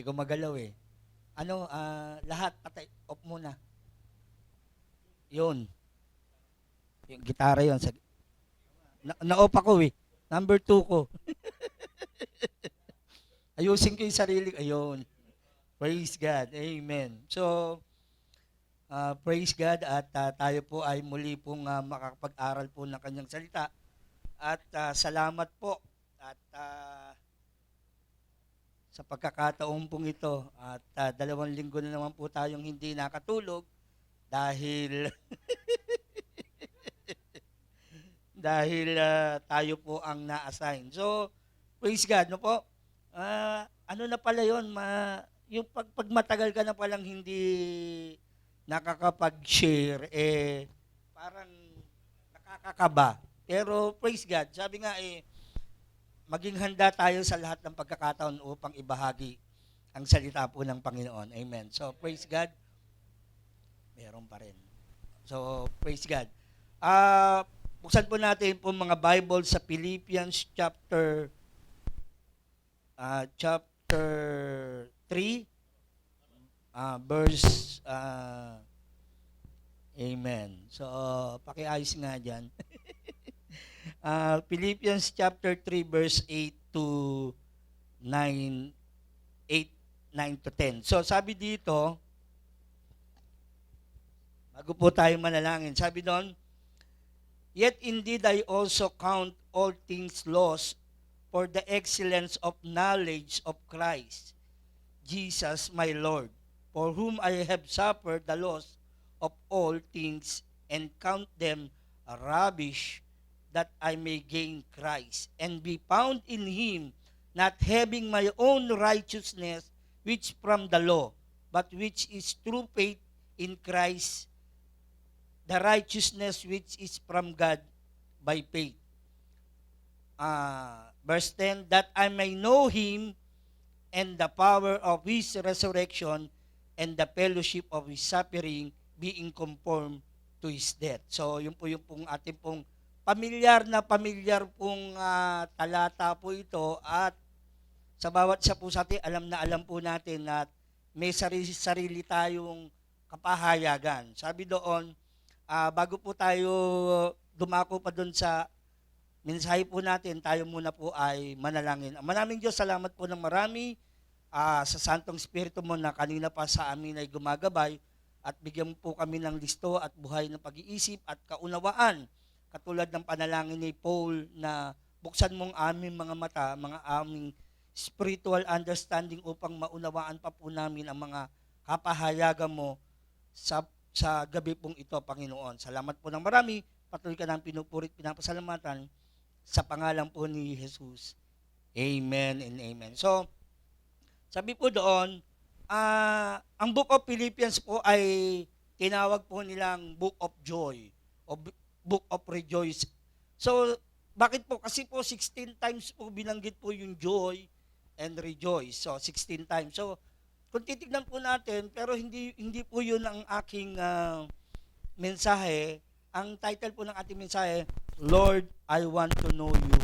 gumagalaw eh. Lahat patay, off muna. Yun. Yung gitara yun. Na-off ako eh. Number 2 ko. Ayusin ko yung sarili. Ayun. Praise God. Amen. So, praise God at tayo po ay muli pong makakapag-aral po ng kanyang salita. At salamat po. At sa pagkakataon pong ito. At 2 linggo na naman po tayong hindi nakatulog dahil dahil tayo po ang na-assign. So, praise God, no po? Ano na pala yun, yung pag matagal ka na palang hindi nakakapag-share, parang nakakakaba. Pero praise God, sabi nga maging handa tayo sa lahat ng pagkakataon upang ibahagi ang salita po ng Panginoon. Amen. So, praise God, meron pa rin. So, praise God. Buksan po natin po mga Bible sa Philippians chapter 3, verse, amen. So, pakiayos nga dyan. Philippians chapter 3, verse 8 to 9, 9 to 10. So, sabi dito, bago po tayo manalangin, sabi doon, "Yet indeed I also count all things lost for the excellence of knowledge of Christ, Jesus my Lord, for whom I have suffered the loss of all things, and count them a rubbish, that I may gain Christ, and be found in Him, not having my own righteousness, which from the law, but which is through faith in Christ, the righteousness which is from God by faith." Verse 10, "That I may know Him and the power of His resurrection and the fellowship of His suffering, being conformed to His death." So, yun po yung pong ating pong pamilyar pong talata po ito, at sa bawat isa po sa atin, alam po natin na may sarili tayong kapahayagan. Sabi doon, bago po tayo dumako pa doon sa mensahe po natin, tayo muna po ay manalangin. Maraming Diyos, salamat po ng marami sa Santong Espiritu mo na kanina pa sa amin ay gumagabay at bigyan po kami ng listo at buhay ng pag-iisip at kaunawaan. Katulad ng panalangin ni Paul na buksan mong aming mga mata, mga aming spiritual understanding upang maunawaan pa po namin ang mga kapahayagan mo sa gabi pong ito, Panginoon. Salamat po ng marami. Patuloy ka ng pinupurit, pinapasalamatan sa pangalan po ni Jesus. Amen and amen. So, sabi po doon, ang Book of Philippians po ay tinawag po nilang Book of Joy o Book of Rejoice. So, bakit po? Kasi po 16 times po binanggit po yung joy and rejoice. So, 16 times. So, kung titignan po natin, pero hindi po yun ang aking mensahe. Ang title po ng ating mensahe, "Lord, I want to know you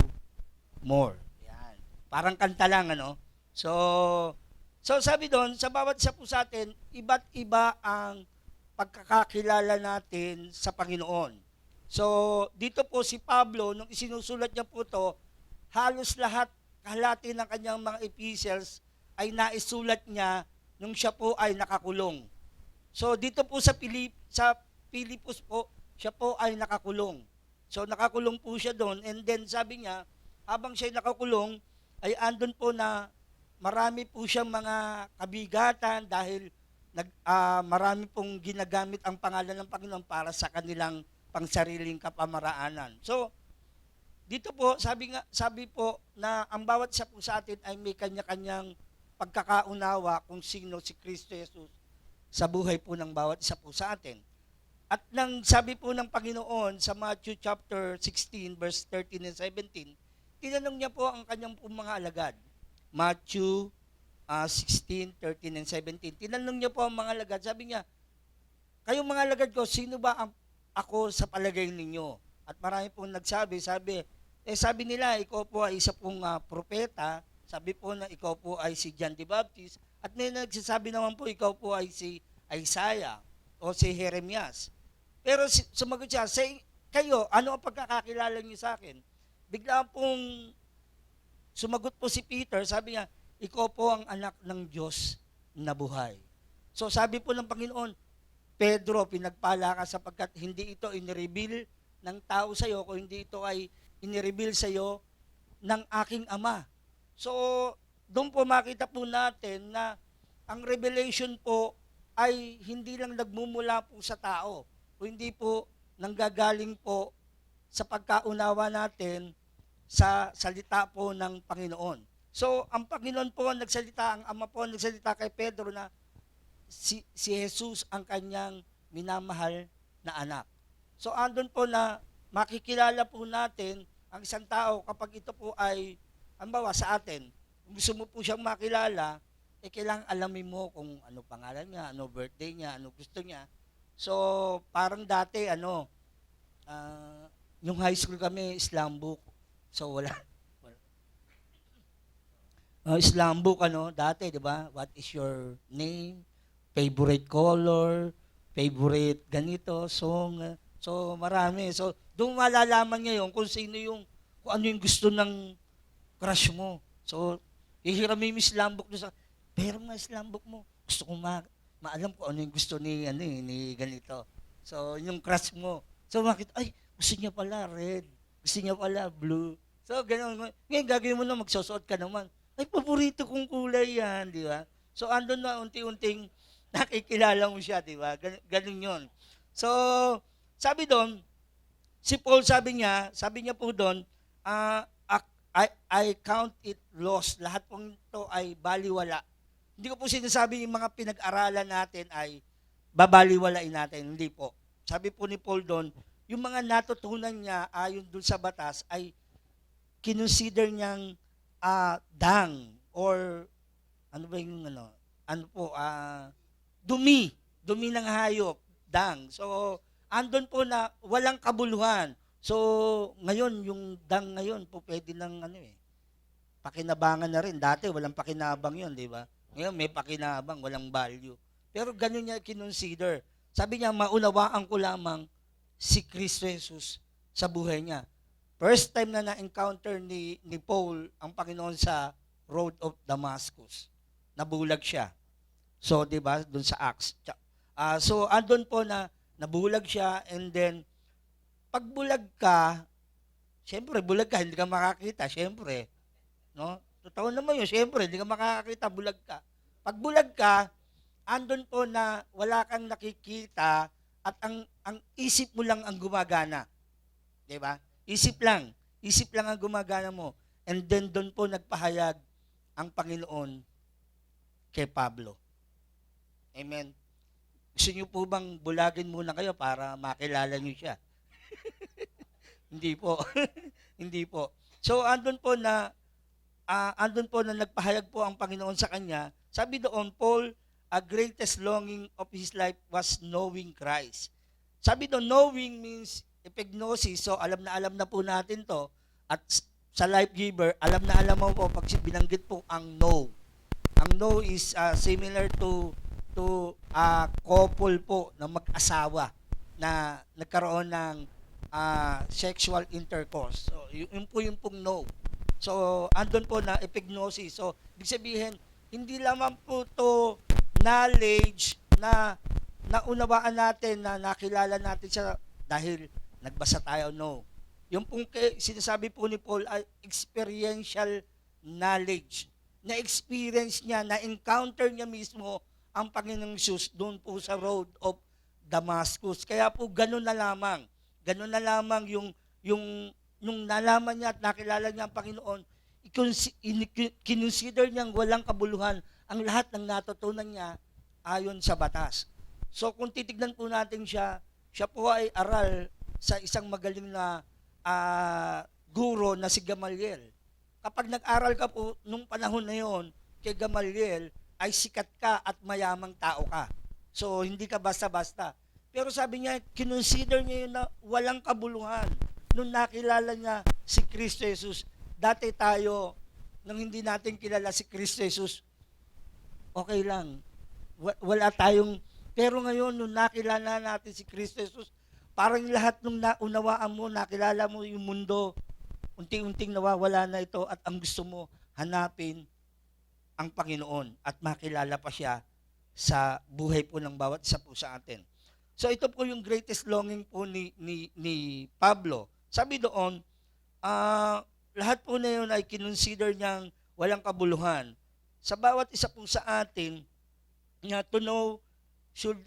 more." Yan. Parang kanta lang, ano? So sabi doon, sa bawat isa po sa atin, iba't iba ang pagkakakilala natin sa Panginoon. So, dito po si Pablo, nung isinusulat niya po to, halos kalahati ng kanyang mga epistles ay naisulat niya nung siya po ay nakakulong. So, dito po sa Pilipos po, siya po ay nakakulong. So, nakakulong po siya doon, and then sabi niya, habang siya nakakulong, ay andun po na marami po siyang mga kabigatan dahil marami pong ginagamit ang pangalan ng Panginoon para sa kanilang pangsariling kapamaraanan. So, dito po, sabi po na ang bawat isa po sa atin ay may kanya-kanyang pagkakaunawa kung sino si Kristo Jesus sa buhay po ng bawat isa po sa atin. At nang sabi po ng Panginoon sa Matthew chapter 16, verse 13 and 17, tinanong niya po ang kanyang po mga alagad. Matthew 16, 13 and 17. Tinanong niya po ang mga alagad. Sabi niya, "Kayong mga alagad ko, sino ba ako sa palagay ninyo?" At marami pong sabi nila, ikaw po ay isa pong propeta. sabi po na ikaw po ay si John the Baptist, at may nagsasabi naman po ikaw po ay si Isaiah o si Jeremias. Pero sumagot siya, kayo, ano ang pagkakakilala niyo sa akin? Bigla pong sumagot po si Peter, sabi niya, ikaw po ang anak ng Diyos na buhay. So sabi po ng Panginoon, Pedro, pinagpala ka sapagkat hindi ito inireveal ng tao sa iyo, kung hindi ito ay inireveal sa iyo ng aking Ama. So, doon po makita po natin na ang revelation po ay hindi lang nagmumula po sa tao, o hindi po nanggagaling po sa pagkaunawa natin sa salita po ng Panginoon. So, ang Panginoon po ang nagsalita, ang Ama po ang nagsalita kay Pedro na si Jesus ang kanyang minamahal na anak. So, andun po na makikilala po natin ang isang tao kapag ito po ay, halimbawa sa atin, kung gusto mo po siyang makilala, kailangan alamin mo kung ano pangalan niya, ano birthday niya, ano gusto niya. So, parang dati, yung high school kami, Islam book. So, wala. Islam book, dati, di ba? What is your name? Favorite color? Favorite ganito, song? So, marami. So, doon malalaman niya kung kung ano yung gusto ng crush mo. So, hihiramin yung Islam book doon sa, pero mga Islam book mo, gusto kong maalam kung ano yung gusto ni ganito. So, yung crush mo. So, ay, gusto niya pala red. Gusto niya pala blue. So, gano'n. Ngayon, gagawin mo na, magsusuot ka naman. Ay, paborito kong kulay yan, di ba? So, andun na unti-unting nakikilala mo siya, di ba? Ganun yun. So, sabi doon, si Paul sabi niya po doon, I count it lost. Lahat pong ito ay baliwala. Hindi ko po sinasabi yung mga pinag-aralan natin ay babaliwalain natin. Hindi po. Sabi po ni Paul doon, yung mga natutunan niya ayon doon sa batas ay kinonsider niyang dang or ano ba yung dumi ng hayop, dang. So, andon po na walang kabuluhan. So, ngayon, yung dang ngayon po pwede ng pakinabangan na rin. Dati, walang pakinabang yun, di ba? Ngayon, may pakinabang, walang value. Pero ganun niya kinonsider. Sabi niya, maunawaan ko lamang si Kristo Jesus sa buhay niya. First time na na-encounter ni Paul ang Panginoon sa road of Damascus. Nabulag siya. So, di ba, dun sa Acts. So, andun po na nabulag siya, and then, pag bulag ka, syempre, bulag ka, hindi ka makakita, syempre. No? Totoo naman yun, syempre, hindi ka makakita, bulag ka. Pag bulag ka, andun po na wala kang nakikita at ang isip mo lang ang gumagana. Di ba? Isip lang ang gumagana mo. And then doon po nagpahayag ang Panginoon kay Pablo. Amen. Gusto niyo po bang bulagin muna kayo para makilala niyo siya? Hindi po. Hindi po. So andun po na nagpahayag po ang Panginoon sa kanya. Sabi doon, Paul, a greatest longing of his life was knowing Christ. Sabi doon, knowing means epignosis. So alam na po natin to. At sa life giver, alam mo po pag binanggit po ang know. Ang know is similar to a couple po na mag-asawa na nagkaroon ng sexual intercourse. So, yun pong know. So, andun po na epignosis. So, ibig sabihin, hindi lamang po to knowledge na naunawaan natin, na nakilala natin siya dahil nagbasa tayo, no. Yung pong sinasabi po ni Paul ay experiential knowledge. Na-experience niya, na-encounter niya mismo ang Panginoong Jesus doon po sa road of Damascus. Kaya po ganun na lamang nung nalaman niya at nakilala niya ang Panginoon, kinonsider niyang walang kabuluhan ang lahat ng natutunan niya ayon sa batas. So kung titignan po natin siya po ay aral sa isang magaling na guro na si Gamaliel. Kapag nag-aral ka po nung panahon na yon kay Gamaliel, ay sikat ka at mayamang tao ka. So hindi ka basta-basta. Pero sabi niya, kinonsider niya yun na walang kabuluhan nung nakilala niya si Kristo Jesus. Dati tayo nung hindi natin kilala si Kristo Jesus, okay lang. Wala tayong, pero ngayon, nung nakilala natin si Kristo Jesus, parang lahat nung naunawaan mo, nakilala mo yung mundo, unti-unting nawawala na ito at ang gusto mo, hanapin ang Panginoon at makilala pa siya sa buhay po ng bawat isa po sa atin. So ito po yung greatest longing po ni Pablo. Sabi doon, lahat po na yun ay kinonsider niyang walang kabuluhan. Sa bawat isa po sa atin, to know should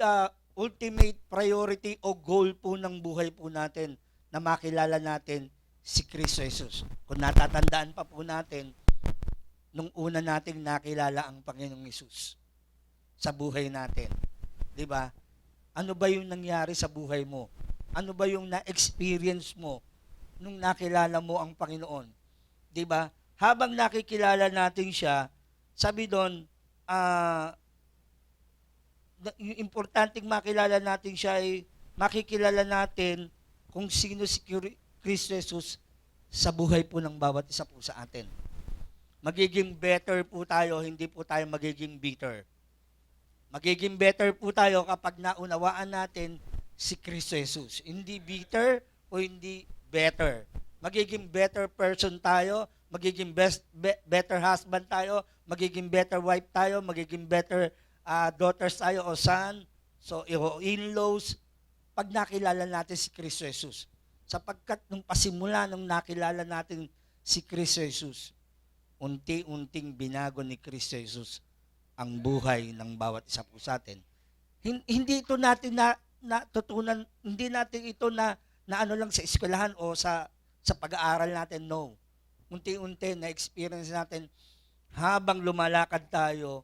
ultimate priority o goal po ng buhay po natin na makilala natin si Kristo Jesus. Kung natatandaan pa po natin, nung una nating nakilala ang Panginoong Hesus sa buhay natin. 'Di ba? Ano ba yung nangyari sa buhay mo? Ano ba yung na-experience mo nung nakilala mo ang Panginoon? 'Di ba? Habang nakikilala natin siya, sabi doon, yung importanteng makilala natin siya ay makikilala natin kung sino si Kristo Jesus sa buhay po ng bawat isa po sa atin. Magiging better po tayo, hindi po tayo magiging bitter. Magiging better po tayo kapag naunawaan natin si Kristo Jesus. Hindi bitter o hindi better. Magiging better person tayo, magiging better husband tayo, magiging better wife tayo, magiging better daughters tayo o son, so in-laws, pag nakilala natin si Kristo Jesus. Sapagkat nung pasimula nung nakilala natin si Kristo Jesus, unti-unting binago ni Kristo Jesus ang buhay ng bawat isa po sa atin. Hindi ito natin natutunan, hindi natin ito na ano lang sa eskwelahan o sa pag-aaral natin, no. Unti-unti na experience natin habang lumalakad tayo,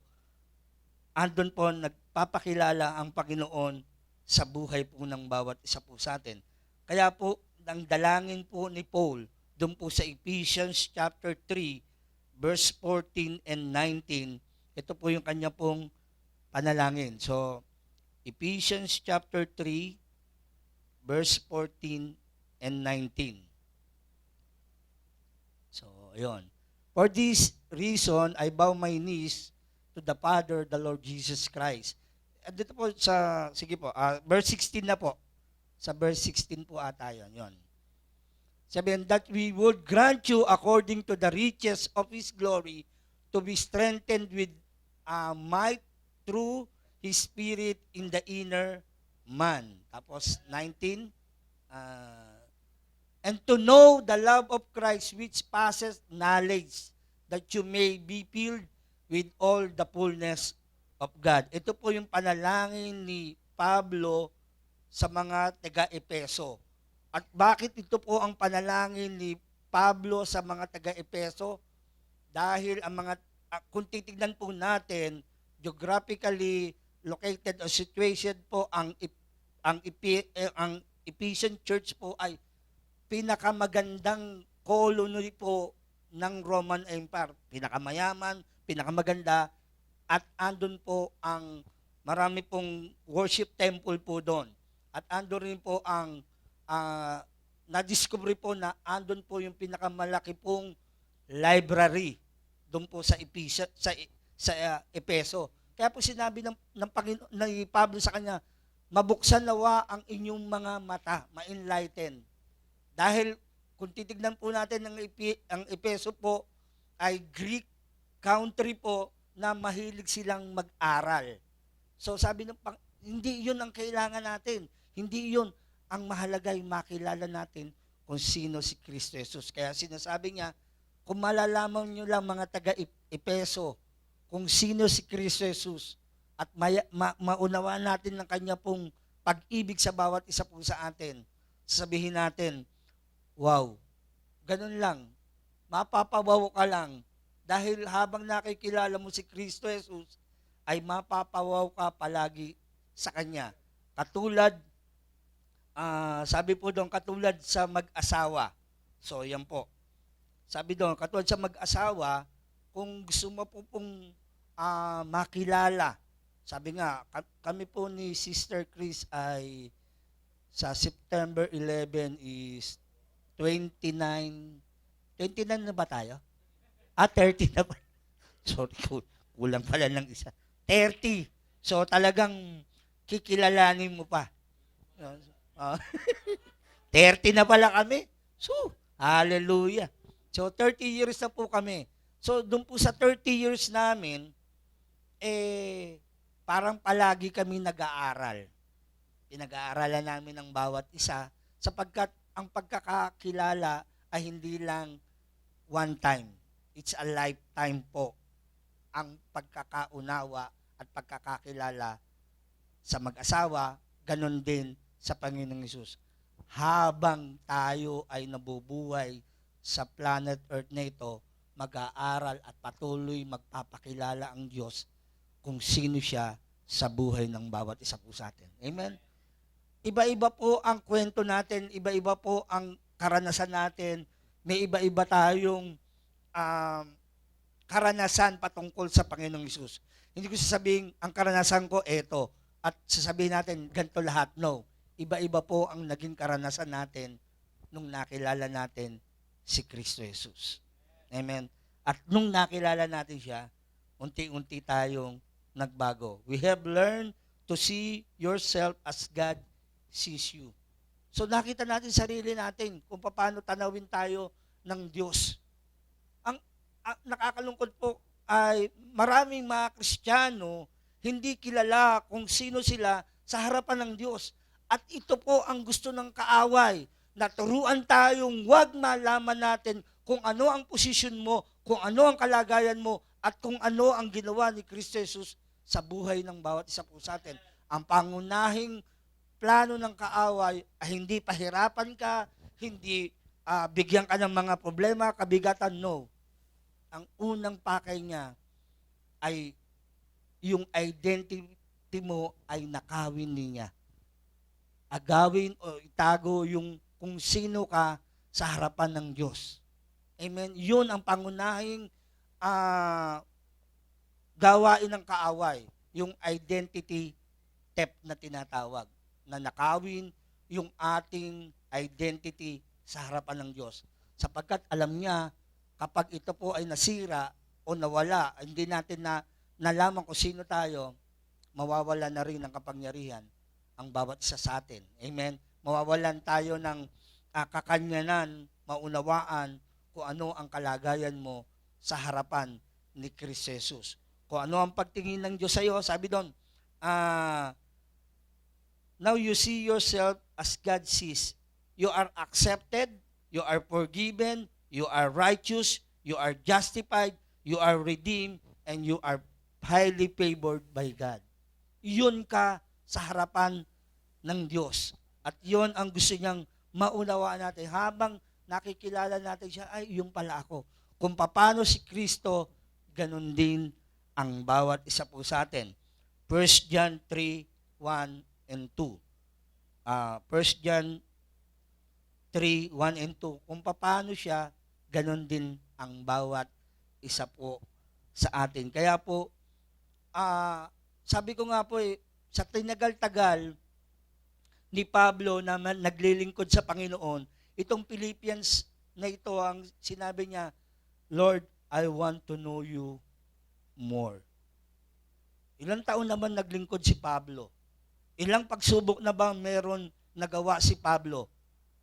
andun po nagpapakilala ang Panginoon sa buhay po ng bawat isa po sa atin. Kaya po, ang dalangin po ni Paul, doon po sa Ephesians chapter 3, verse 14 and 19, ito po yung kanya pong panalangin. So, Ephesians chapter 3, verse 14 and 19. So, ayun. For this reason, I bow my knees to the Father, the Lord Jesus Christ. At dito po sige po, verse 16 na po. Sa verse 16 po ata yun. Sabihin, that we would grant you according to the riches of His glory to be strengthened with might through His Spirit in the inner man. Tapos 19, and to know the love of Christ which passes knowledge, that you may be filled with all the fullness of God. Ito po yung panalangin ni Pablo sa mga taga-Epeso. At bakit ito po ang panalangin ni Pablo sa mga taga-Epeso? Dahil ang mga, kung titignan po natin, geographically located o situation po, ang Ephesian Church po ay pinakamagandang colony po ng Roman Empire. Pinakamayaman, pinakamaganda, at andun po ang marami pong worship temple po doon. At andun rin po ang na-discover po na andun po yung pinakamalaki pong library doon po sa Epeso. Kaya po sinabi ng Panginoon, ni Pablo sa kanya, mabuksan nawa ang inyong mga mata, ma-enlighten. Dahil kung titignan po natin ang Epeso po ay Greek country po na mahilig silang mag-aral. So sabi ng hindi 'yun ang kailangan natin. Hindi 'yun ang mahalaga, yung makilala natin kung sino si Kristo Jesus. Kaya sinasabi niya, kung malalaman niyo lang mga taga-Epeso kung sino si Kristo Jesus at maunawa natin ng kanya pong pag-ibig sa bawat isa po sa atin, sasabihin natin, wow, ganun lang, mapapawaw ka lang dahil habang nakikilala mo si Kristo Jesus, ay mapapawaw ka palagi sa Kanya. Katulad, sabi po doon, katulad sa mag-asawa. So, yan po. Sabi doon, katulad sa mag-asawa, kung gusto mo po pong makilala, sabi nga, kami po ni Sister Chris ay sa September 11 is 29 na ba tayo? 30 na pa. Sorry, kulang pala ng isa. 30. So talagang kikilalanin mo pa. Ah, 30 na pala kami. So, hallelujah. So 30 years na po kami. So doon po sa 30 years namin, parang palagi kami nag-aaral. Pinag-aaralan namin ang bawat isa sapagkat ang pagkakakilala ay hindi lang one time. It's a lifetime po ang pagkakaunawa at pagkakakilala sa mag-asawa, ganun din sa Panginoong Hesus. Habang tayo ay nabubuhay sa planet Earth na ito, mag-aaral at patuloy magpapakilala ang Diyos kung sino siya sa buhay ng bawat isa po sa atin. Amen? Iba-iba po ang kwento natin, iba-iba po ang karanasan natin, may iba-iba tayong karanasan patungkol sa Panginoong Hesus. Hindi ko sasabihin, ang karanasan ko, eto, at sasabihin natin, ganito lahat. No. Iba-iba po ang naging karanasan natin nung nakilala natin si Kristo Jesus. Amen? At nung nakilala natin siya, unti-unti tayong nagbago. We have learned to see yourself as God sees you. So nakita natin sarili natin kung paano tanawin tayo ng Diyos. Ang nakakalungkot po ay maraming mga Kristiyano hindi kilala kung sino sila sa harapan ng Diyos. At ito po ang gusto ng kaaway, na turuan tayong wag malaman natin kung ano ang posisyon mo, kung ano ang kalagayan mo, at kung ano ang ginawa ni Kristo Jesus sa buhay ng bawat isa po sa atin. Ang pangunahing plano ng kaaway ay hindi pahirapan ka, hindi bigyan ka ng mga problema, kabigatan, no. Ang unang pakay niya ay yung identity mo ay nakawin niya. Agawin o itago yung kung sino ka sa harapan ng Diyos. Amen? Yun ang pangunahing gawain ng kaaway, yung identity theft na tinatawag, na nakawin yung ating identity sa harapan ng Diyos. Sapagkat alam niya, kapag ito po ay nasira o nawala, hindi natin nalaman kung sino tayo, mawawala na rin ang kapangyarihan ang bawat isa sa atin. Amen? Mawawalan tayo ng kakanyanan, maunawaan kung ano ang kalagayan mo sa harapan ni Kristo Jesus. Kung ano ang pagtingin ng Diyos sa iyo, sabi doon, now you see yourself as God sees. You are accepted, you are forgiven, you are righteous, you are justified, you are redeemed, and you are highly favored by God. Yun ka sa harapan ng Diyos. At yun ang gusto niyang maunawaan natin. Habang nakikilala natin siya, ay, yung pala ako. Kung paano si Kristo, ganun din ang bawat isa po sa atin. 1 John 3, 1 and 2. 1 John 3, 1 and 2. Kung paano siya, ganun din ang bawat isa po sa atin. Kaya po, sabi ko nga po, sa tinagal-tagal ni Pablo na naglilingkod sa Panginoon, itong Philippians na ito, ang sinabi niya, Lord, I want to know you more. Ilang taon naman naglingkod si Pablo? Ilang pagsubok na ba meron nagawa si Pablo?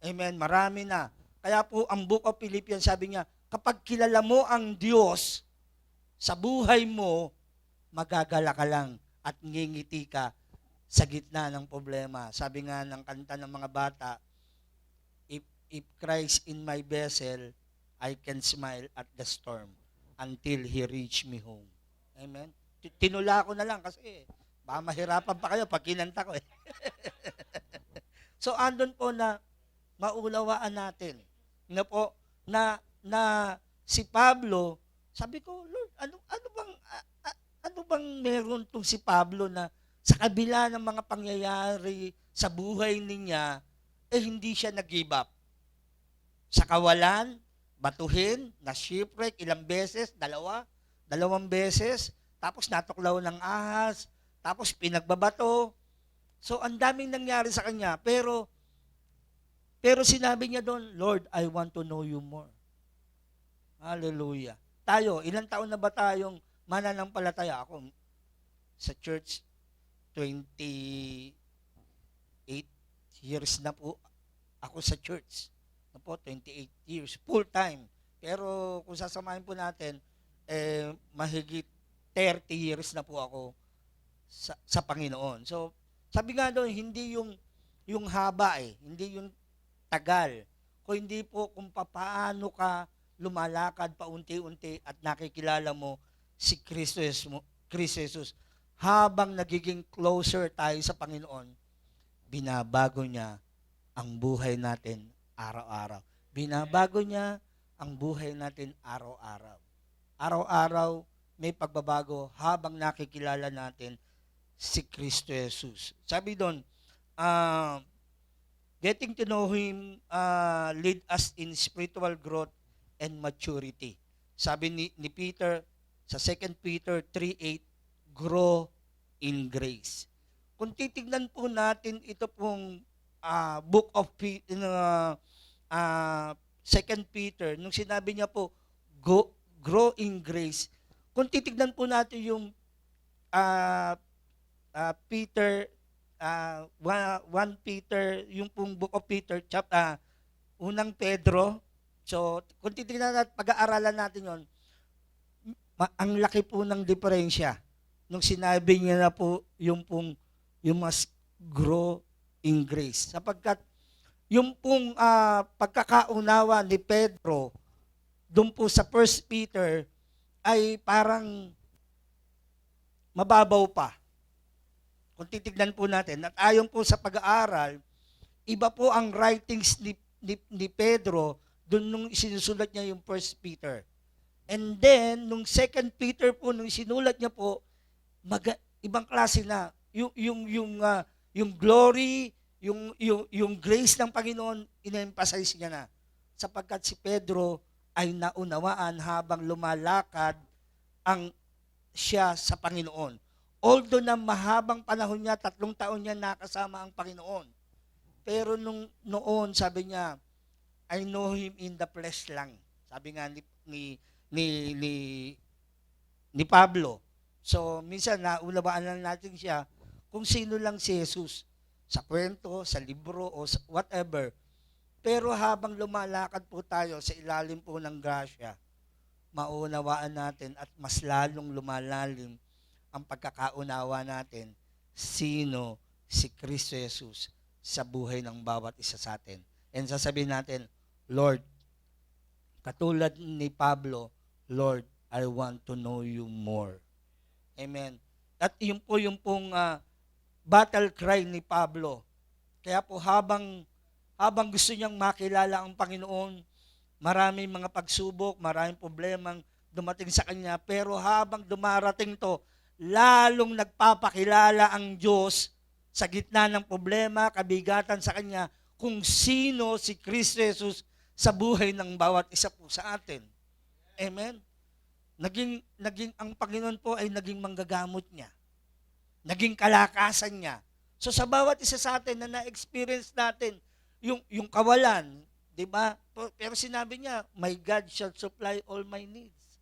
Amen, marami na. Kaya po ang Book of Philippians, sabi niya, kapag kilala mo ang Diyos sa buhay mo, magagala ka lang at ngingiti ka sa gitna ng problema. Sabi nga ng kanta ng mga bata, if Christ in my vessel, I can smile at the storm until He reach me home. Amen? Tinula ko na lang kasi baka mahirapan pa kayo pag kinanta ko . So andun po na maunawaan natin na po na si Pablo, sabi ko, Lord, ano bang meron tong si Pablo na sa kabila ng mga pangyayari sa buhay niya, hindi siya nag-give up. Sa kawalan, batuhin, na-shipwreck ilang beses, dalawang beses, tapos natuklaw ng ahas, tapos pinagbabato. So, ang daming nangyari sa kanya. Pero sinabi niya doon, Lord, I want to know you more. Hallelujah. tayo, ilang taon na ba tayong mananampalataya? Ako, sa church, 28 years na po ako sa church. Ano po, 28 years, full time. Pero kung sasamahin po natin, mahigit 30 years na po ako sa Panginoon. So, sabi nga doon, hindi yung haba hindi yung tagal. Kung hindi po kung paano ka lumalakad paunti-unti at nakikilala mo si Kristo Jesus. Habang nagiging closer tayo sa Panginoon, binabago niya ang buhay natin araw-araw. Binabago niya ang buhay natin araw-araw. Araw-araw may pagbabago habang nakikilala natin si Kristo Jesus. Sabi doon, getting to know Him lead us in spiritual growth and maturity. Sabi ni Peter sa 2 Peter 3:8, grow in grace. Kung titignan po natin ito pong book of 2 Peter, nung sinabi niya po, grow in grace, kung titignan po natin yung Peter, 1 Peter, yung pong book of Peter, unang Pedro, so kung titignan natin, pag-aaralan natin yon, ang laki po ng diferensya nung sinabi niya na po yung must grow in grace. Sapagkat yung pong pagkakaunawa ni Pedro doon po sa 1 Peter ay parang mababaw pa. Kung titignan po natin, at ayon po sa pag-aaral, iba po ang writings ni Pedro doon nung isinusulat niya yung 1 Peter. And then, nung 2 Peter po, nung sinulat niya po, ibang klase na. Yung glory, yung grace ng Panginoon, in-emphasize niya na. Sapagkat si Pedro ay naunawaan habang lumalakad siya sa Panginoon. Although na mahabang panahon niya, 3 taon niya nakasama ang Panginoon. Pero noon, sabi niya, I know Him in the flesh lang. Sabi nga ni Pablo. So, minsan naunawaan lang natin siya kung sino lang si Jesus. Sa kwento, sa libro, o whatever. Pero habang lumalakad po tayo sa ilalim po ng grasya, maunawaan natin at mas lalong lumalalim ang pagkakaunawa natin sino si Kristo Jesus sa buhay ng bawat isa sa atin. And sasabihin natin, Lord, katulad ni Pablo, Lord, I want to know you more. Amen. At yun po yung pong battle cry ni Pablo. Kaya po habang gusto niyang makilala ang Panginoon, maraming mga pagsubok, maraming problemang dumating sa kanya, pero habang dumarating to, lalong nagpapakilala ang Diyos sa gitna ng problema, kabigatan sa kanya, kung sino si Kristo Jesus sa buhay ng bawat isa po sa atin. Amen? Naging ang Panginoon po ay naging manggagamot niya. Naging kalakasan niya. So sa bawat isa sa atin na na-experience natin yung kawalan, di ba? Pero sinabi niya, my God shall supply all my needs.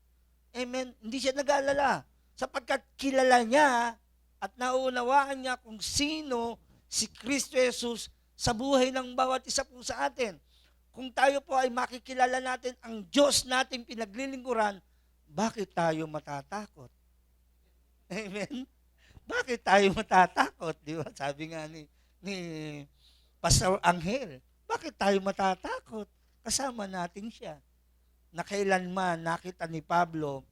Amen? Hindi siya nag-aalala. Sapagkat kilala niya at nauunawaan niya kung sino si Kristo Jesus sa buhay ng bawat isa po sa atin. Kung tayo po ay makikilala natin ang Diyos nating pinaglilingkuran, bakit tayo matatakot? Amen? Bakit tayo matatakot? Di ba? Sabi nga ni Pastor Angel, bakit tayo matatakot? Kasama natin siya. Na kailanman nakita ni Pablo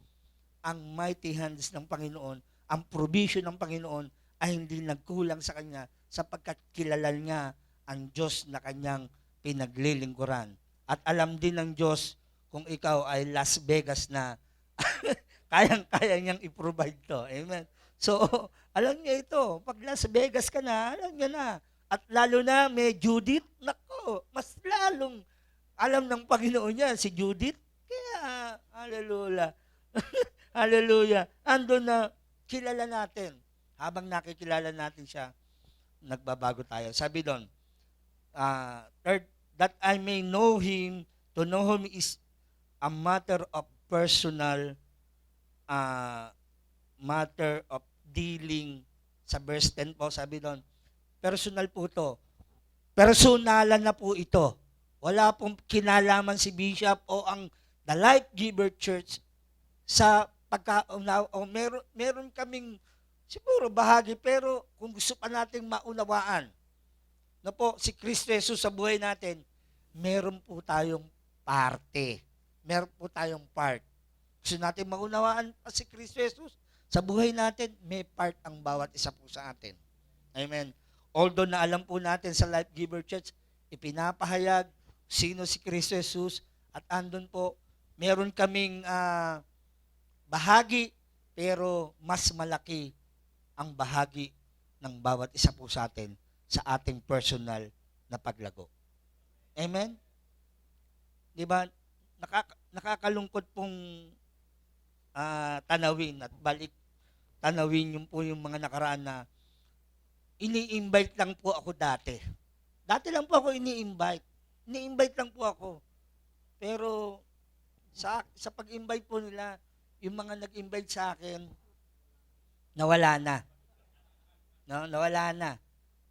ang mighty hands ng Panginoon, ang provision ng Panginoon ay hindi nagkulang sa kanya sapagkat kilala niya ang Diyos na kanyang pinaglilingkuran. At alam din ng Diyos kung ikaw ay Las Vegas na kayang-kaya niyang i-provide to. Amen. So, alam niya ito. Pag Las Vegas ka na, alam niya na. At lalo na may Judith, nako, mas lalong alam ng Panginoon niya si Judith. Kaya, hallelujah. Hallelujah. Ando na kilala natin. Habang nakikilala natin siya, nagbabago tayo. Sabi doon, third, that I may know Him, to know Him is a matter of personal matter of dealing. Sa verse 10 po, sabi doon, personal po to. Personalan na po ito. Wala pong kinalaman si Bishop o ang The Life Giver Church sa pagkaunaw o meron kaming siguro bahagi, pero kung gusto pa nating maunawaan na po si Kristo Jesus sa buhay natin, meron po tayong parte. Meron po tayong part. Gusto natin maunawaan pa si Kristo Jesus sa buhay natin, may part ang bawat isa po sa atin. Amen. Although na alam po natin sa Life Giver Church, ipinapahayag sino si Kristo Jesus at andun po, meron kaming bahagi, pero mas malaki ang bahagi ng bawat isa po sa atin sa ating personal na paglago. Amen? Di ba? Nakakalungkot pong tanawin at balik tanawin yung po yung mga nakaraan na ini-invite lang po ako dati. Dati lang po ako ini-invite. Ini-invite lang po ako. Pero sa pag-invite po nila, yung mga nag-invite sa akin, nawala na. No, nawala na.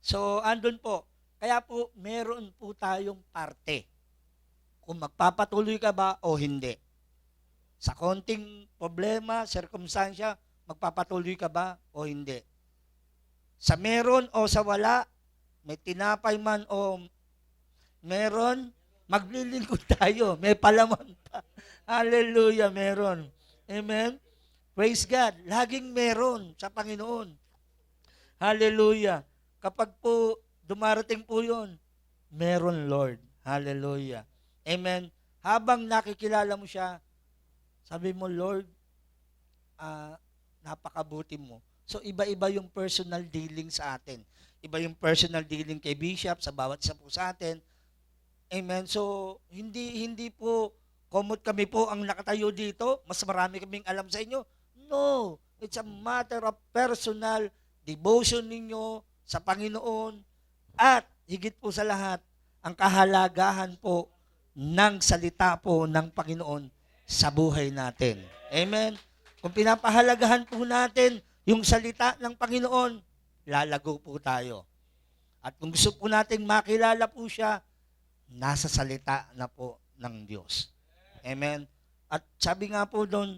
So, andun po. Kaya po, meron po tayong parte. Kung magpapatuloy ka ba o hindi. Sa konting problema, circumstansya, magpapatuloy ka ba o hindi. Sa meron o sa wala, may tinapay man o meron, maglilingkod tayo. May palaman pa. Hallelujah, meron. Amen? Praise God. Laging meron sa Panginoon. Hallelujah. Kapag po dumarating po yun, meron, Lord. Hallelujah. Amen. Habang nakikilala mo siya, sabi mo, Lord, napakabuti mo. So, iba-iba yung personal dealing sa atin. Iba yung personal dealing kay Bishop sa bawat isa po sa atin. Amen. So, hindi po komot kami po ang nakatayo dito. Mas marami kaming alam sa inyo. No. It's a matter of personal devotion ninyo sa Panginoon. At higit po sa lahat, ang kahalagahan po ng salita po ng Panginoon sa buhay natin. Amen. Kung pinapahalagahan po natin yung salita ng Panginoon, lalago po tayo. At kung gusto po nating makilala po siya, nasa salita na po ng Diyos. Amen. At sabi nga po doon,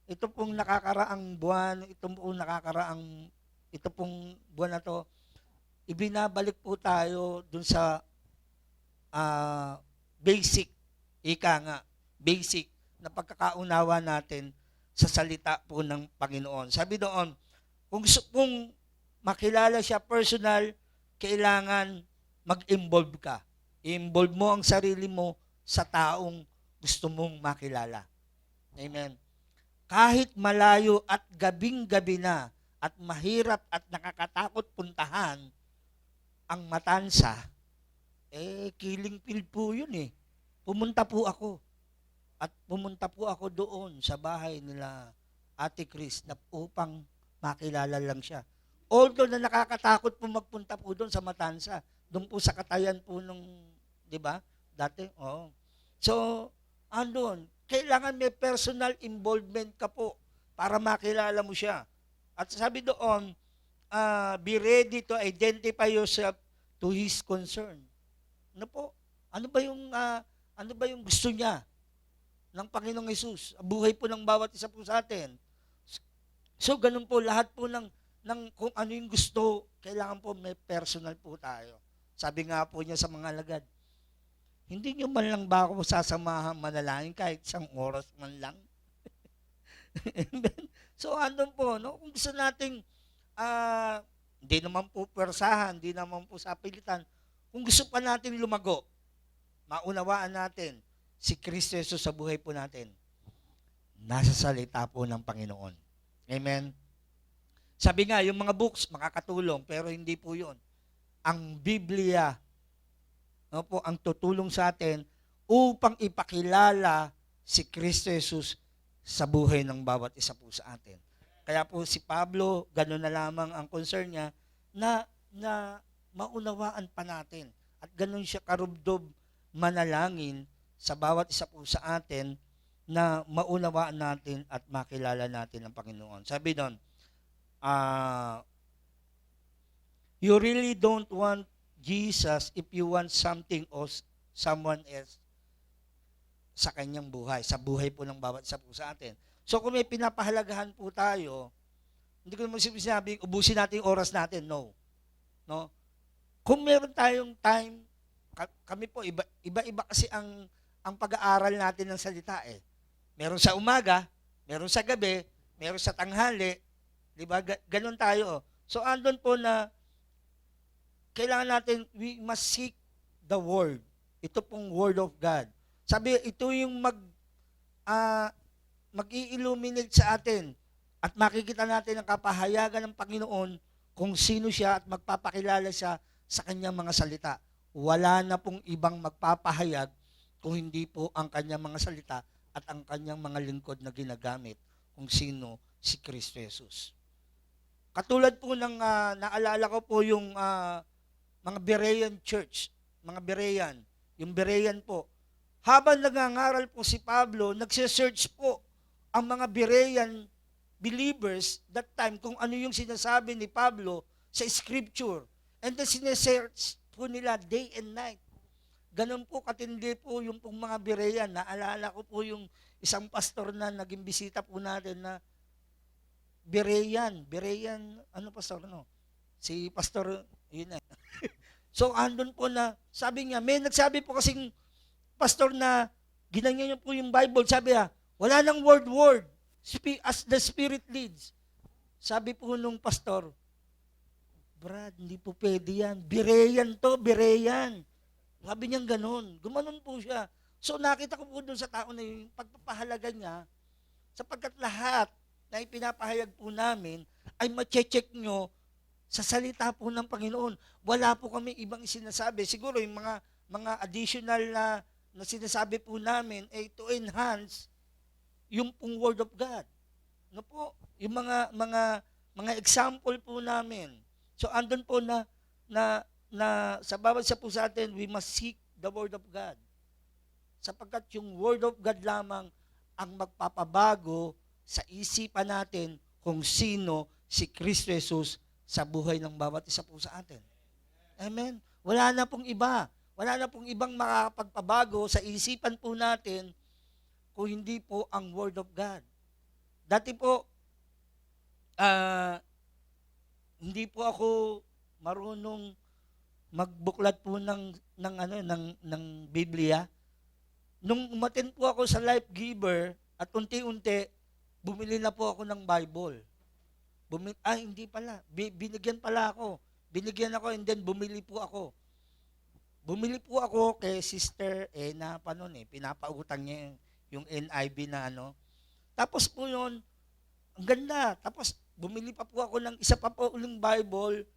ito pong nakakaraang buwan, ito pong buwan na to, ibinabalik po tayo doon sa basic, basic na pagkakaunawa natin sa salita po ng Panginoon. Sabi doon, kung gusto pong makilala siya personal, kailangan mag-involve ka. I-involve mo ang sarili mo sa taong gusto mong makilala. Amen. Kahit malayo at gabing-gabi na at mahirap at nakakatakot puntahan ang matansa, killing field po yun eh. Pumunta po ako. At pumunta po ako doon sa bahay nila Ate Chris na upang makilala lang siya. Although na nakakatakot po magpunta po doon sa Matanza, doon po sa Katayan po nung, di ba? Dati, oo. So, andun, kailangan may personal involvement ka po para makilala mo siya. At sabi doon, be ready to identify yourself to His concern. Ano po? Ano ba yung gusto niya ng Panginoong Hesus? Buhay po ng bawat isa po sa atin. So, ganun po, lahat po ng kung ano yung gusto, kailangan po may personal po tayo. Sabi nga po niya sa mga alagad, hindi niyo man lang ba ako sasamahan manalangin kahit isang oras man lang? So, andun po, no? Kung gusto nating, hindi naman po persahan, hindi naman po sapilitan, kung gusto pa natin lumago, maunawaan natin si Kristo Jesus sa buhay po natin, nasa salita po ng Panginoon. Amen? Sabi nga, yung mga books, makakatulong, pero hindi po yun. Ang Biblia, no po, ang tutulong sa atin upang ipakilala si Kristo Jesus sa buhay ng bawat isa po sa atin. Kaya po si Pablo, gano'n na lamang ang concern niya na maunawaan pa natin. At gano'n siya karubdob manalangin sa bawat isa po sa atin na maunawaan natin at makilala natin ang Panginoon. Sabi doon, you really don't want Jesus if you want something or someone else sa kanyang buhay, sa buhay po ng bawat isa po sa atin. So kung may pinapahalagahan po tayo, hindi ko naman sinabi, ubusin natin yung oras natin. No. No? Kung meron tayong time, kami po, iba-iba kasi ang pag-aaral natin ng salita eh. Meron sa umaga, meron sa gabi, meron sa tanghali, di ba? Ganon tayo. So andun po na kailangan natin, we must seek the Word. Ito pong Word of God. Sabi, ito yung mag-i-illuminate sa atin at makikita natin ang kapahayagan ng Panginoon kung sino siya at magpapakilala siya sa kanyang mga salita. Wala na pong ibang magpapahayag kung hindi po ang kanyang mga salita at ang kanyang mga lingkod na ginagamit kung sino si Kristo Jesus. Katulad po ng naalala ko po yung mga Berean church, mga Berean, yung Berean po. Habang nangangaral po si Pablo, nagse-search po ang mga Berean believers that time kung ano yung sinasabi ni Pablo sa scripture. And then sinesearch po nila day and night. Ganun po katindi po yung pong mga Berean. Naalala ko po yung isang pastor na naging bisita po natin na Berean, ano pastor, no? Si pastor, yun na. So, andun po na, sabi niya, may nagsabi po kasing pastor na ginanyan niya po yung Bible. Sabi niya, wala nang word, as the Spirit leads. Sabi po nung pastor, Brad, hindi po pwede yan. Berean to, Berean. Sabi niya ganun. Gumanon po siya. So, nakita ko po doon sa tao na yung pagpapahalaga niya, sapagkat lahat na ipinapahayag po namin ay ma-check nyo sa salita po ng Panginoon. Wala po kami ibang sinasabi. Siguro yung mga additional na sinasabi po namin ay to enhance yung pong Word of God. No po? Yung mga example po namin. So andun po na sa bawat isa po sa atin, we must seek the Word of God. Sapagkat yung Word of God lamang ang magpapabago sa isipan natin kung sino si Kristo Jesus sa buhay ng bawat isa po sa atin. Amen? Wala na pong iba. Wala na pong ibang makakapagpabago sa isipan po natin kung hindi po ang Word of God. Dati po, hindi po ako marunong magbuklat po ng Biblia. Nung umaten po ako sa Life Giver at unti-unti bumili na po ako ng Bible. Hindi pala. Binigyan pala ako. Binigyan ako and then bumili po ako. Bumili po ako kay Sister Ena pa noon pinapautang niya yung NIV na ano. Tapos po yun, ang ganda. Tapos bumili pa po ako ng isa pa po uling Bible,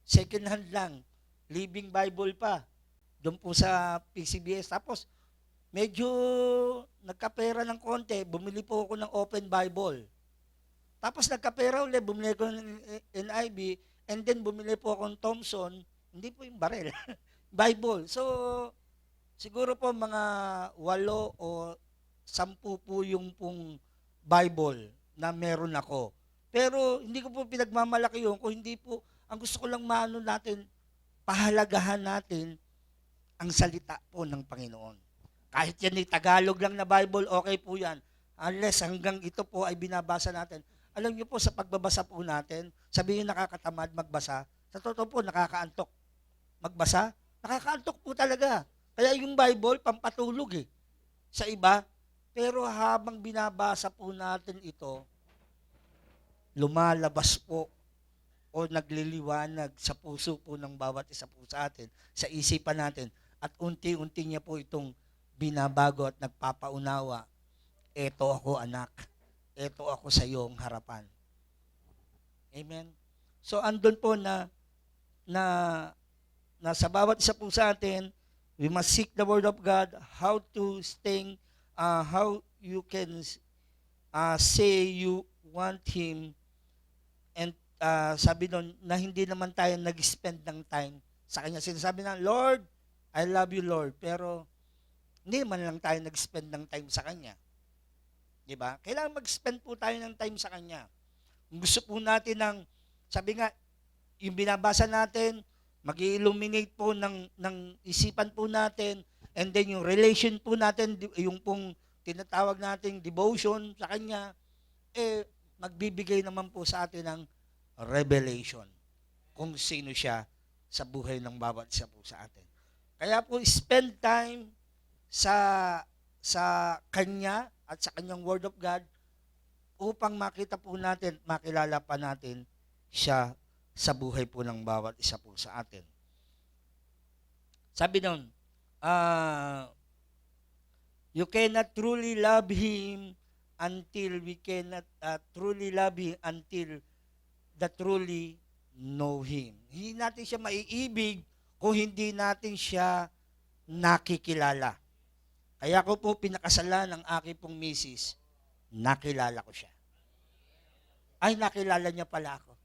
second hand lang. Living Bible pa. Doon po sa PCBS. Tapos medyo nagkapera ng konti, bumili po ako ng Open Bible. Tapos nagkapera ulit, bumili ko ng NIV, and then bumili po ako ng Thompson, hindi po yung barel, Bible. So, siguro po mga 8 o 10 po yung pong Bible na meron ako. Pero hindi ko po pinagmamalaki yun, kung hindi po, ang gusto ko lang maano natin, pahalagahan natin ang salita po ng Panginoon. Kahit yan Tagalog lang na Bible, okay po yan. Unless hanggang ito po ay binabasa natin. Alam niyo po, sa pagbabasa po natin, sabihin nakakatamad magbasa, sa totoo po, nakakaantok magbasa. Nakakaantok po talaga. Kaya yung Bible, pampatulog sa iba. Pero habang binabasa po natin ito, lumalabas po o nagliliwanag sa puso po ng bawat isa po sa atin, sa isipan natin, at unti-unti niya po itong binabago at nagpapaunawa. Eto ako anak. Eto ako sa iyong harapan. Amen? So, andun po na sa bawat isa po sa atin, we must seek the Word of God, how you can say you want Him, and sabi nun, na hindi naman tayo nag-spend ng time sa Kanya. Sinasabi na, Lord, I love you, Lord. Pero, Hindi man lang tayo nag-spend ng time sa Kanya. Di ba? Kailangan mag-spend po tayo ng time sa Kanya. Kung gusto po natin ng, sabi nga, yung binabasa natin, mag-illuminate po ng isipan po natin, and then yung relation po natin, yung pong tinatawag nating devotion sa Kanya, magbibigay naman po sa atin ng revelation kung sino siya sa buhay ng bawat isa po sa atin. Kaya po, spend time sa Kanya at sa Kanyang Word of God upang makita po natin, makilala pa natin siya sa buhay po ng bawat isa po sa atin. Sabi doon, you cannot truly love Him until we cannot truly love Him until the truly know Him. Hindi natin siya maiibig kung hindi natin siya nakikilala. Kaya ko po pinakasalan ng aking pong misis, nakilala ko siya. Ay, nakilala niya pala ako.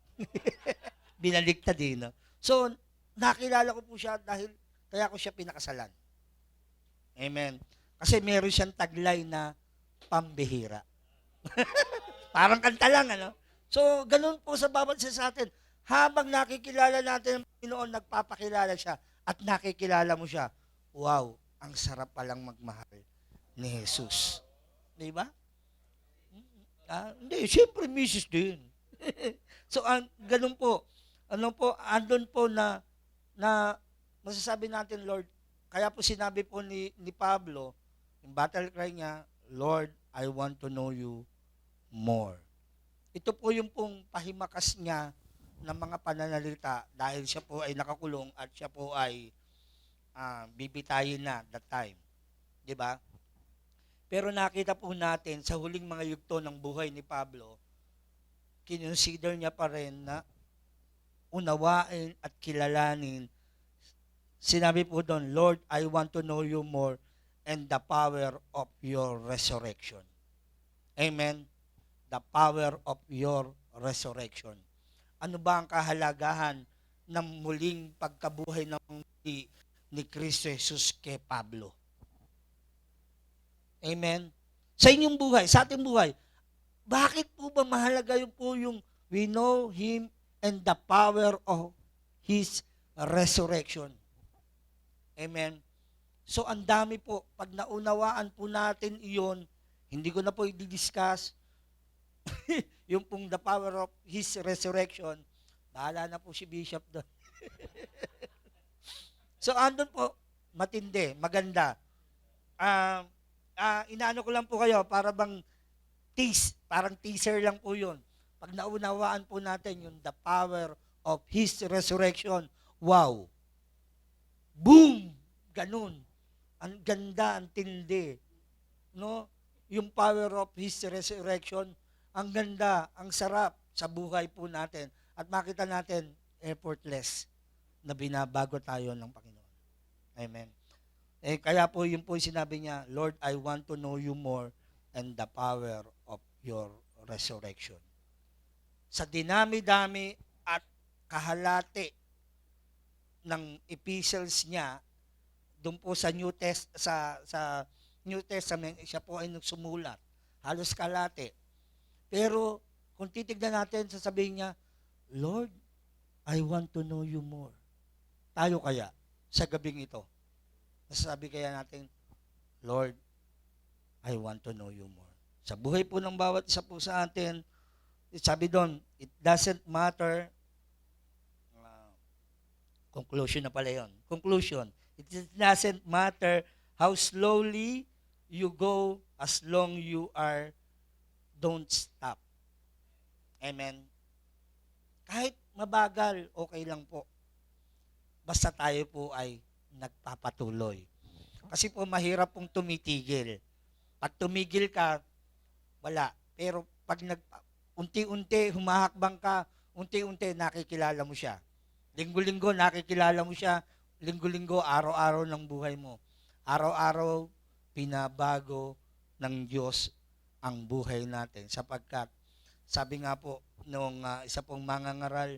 Binaliktad din, no? So, nakilala ko po siya dahil kaya ko siya pinakasalan. Amen. Kasi meron siyang taglay na pambihira. Parang kanta lang, ano? So, ganun po sa bawat isa sa atin. Habang nakikilala natin ang Panginoon, nagpapakilala siya at nakikilala mo siya, wow, ang sarap palang magmahal ni Jesus. Di ba? Hindi, siyempre misis din. So, ganun po. Ano po, andun po na masasabi natin, Lord, kaya po sinabi po ni Pablo, yung battle cry niya, Lord, I want to know you more. Ito po yung pong pahimakas niya ng mga pananalita dahil siya po ay nakakulong at siya po ay bibitayin na that time. Di ba? Pero nakita po natin sa huling mga yugto ng buhay ni Pablo, kinonsider niya pa rin na unawain at kilalanin. Sinabi po doon, Lord, I want to know you more and the power of your resurrection. Amen? The power of your resurrection. Ano ba ang kahalagahan ng muling pagkabuhay ng ni Kristo Jesus kay Pablo? Amen? Sa inyong buhay, sa ating buhay, bakit po ba mahalaga yung we know Him and the power of His resurrection? Amen? So, ang dami po, pag naunawaan po natin iyon, hindi ko na po i-discuss yung pong the power of His resurrection, bahala na po si Bishop doon. So, andun po, matindi, maganda. Inaano ko lang po kayo, para bang parang teaser lang po yun. Pag naunawaan po natin yung the power of His resurrection, wow! Boom! Ganun. Ang ganda, ang tindi. No? Yung power of His resurrection, ang ganda, ang sarap sa buhay po natin. At makita natin, effortless na binabago tayo ng Panginoon. Amen. Kaya po yun po yung sinabi niya, Lord, I want to know you more and the power of your resurrection. Sa dinami-dami at kahalati ng epistles niya, doon po sa New Testament, siya po ay nagsumulat. Halos kalate. Pero kung titignan natin, sasabihin niya, Lord, I want to know you more. Tayo kaya, sa gabing ito, nasasabi kaya natin, Lord, I want to know you more. Sa buhay po ng bawat isa po sa atin, sabi doon, it doesn't matter, conclusion na pala yun. Conclusion, it doesn't matter how slowly you go as long you don't stop. Amen. Kahit mabagal, okay lang po. Basta tayo po ay nagpapatuloy. Kasi po mahirap pong tumitigil. Pag tumigil ka, wala. Pero pag unti-unti humahakbang ka, unti-unti nakikilala mo siya. Linggo-linggo nakikilala mo siya. Linggo-linggo, araw-araw ng buhay mo. Araw-araw, pinabago ng Diyos ang buhay natin. Sapagkat, sabi nga po, nung isa pong mangangaral,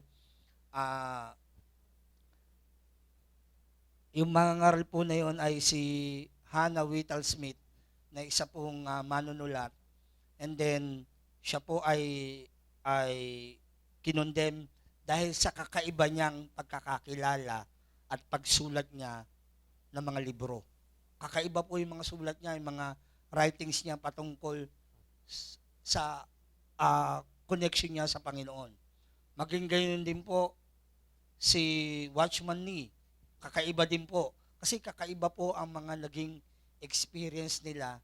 yung mangangaral po na yun ay si Hannah Whittle Smith na isa pong manunulat. And then siya po ay kinondem dahil sa kakaiba niyang pagkakakilala at pagsulat niya ng mga libro. Kakaiba po yung mga sulat niya, yung mga writings niya patungkol sa connection niya sa Panginoon. Maging gayon din po si Watchman Nee. Kakaiba din po. Kasi kakaiba po ang mga naging experience nila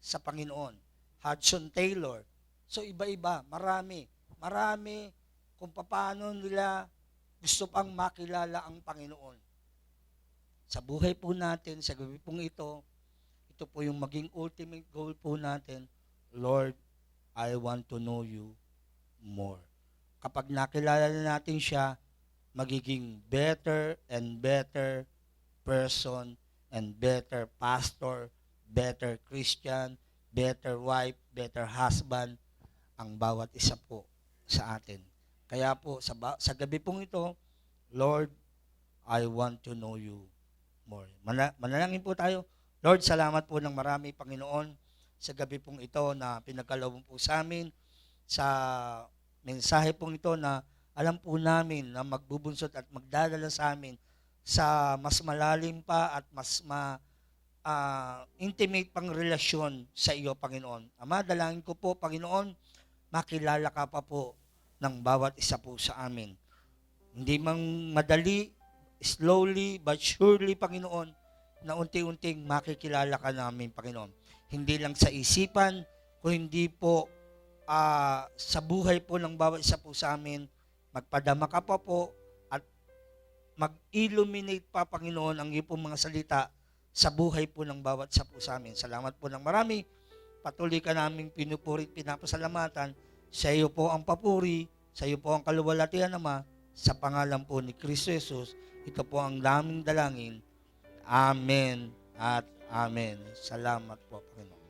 sa Panginoon. Hudson Taylor. So iba-iba, marami kung paano nila gusto pang makilala ang Panginoon. Sa buhay po natin, sa gabi pong ito po yung maging ultimate goal po natin, Lord, I want to know you more. Kapag nakilala na natin siya, magiging better and better person and better pastor, better Christian, better wife, better husband, ang bawat isa po sa atin. Kaya po, sa gabi pong ito, Lord, I want to know you more. Manalangin po tayo. Lord, salamat po ng marami, Panginoon, sa gabi pong ito na pinagkaloob po sa amin, sa mensahe pong ito na alam po namin na magbubunsot at magdadala sa amin sa mas malalim pa at mas intimate pang relasyon sa iyo, Panginoon. Ama, dalangin ko po, Panginoon, makilala ka pa po ng bawat isa po sa amin. Hindi mang madali, slowly but surely, Panginoon, na unti-unting makikilala ka namin, Panginoon. Hindi lang sa isipan, kung hindi po sa buhay po ng bawat isa po sa amin, magpadama ka pa po at mag-illuminate pa, Panginoon, ang iyong mga salita sa buhay po ng bawat isa po sa amin. Salamat po ng marami. Patuloy ka naming pinupuri at pinapasalamatan. Sa iyo po ang papuri, sa iyo po ang kaluwalhatian, Ama, sa pangalan po ni Kristo Jesus. Ito po ang daming dalangin. Amen at Amen. Salamat po, Panginoon.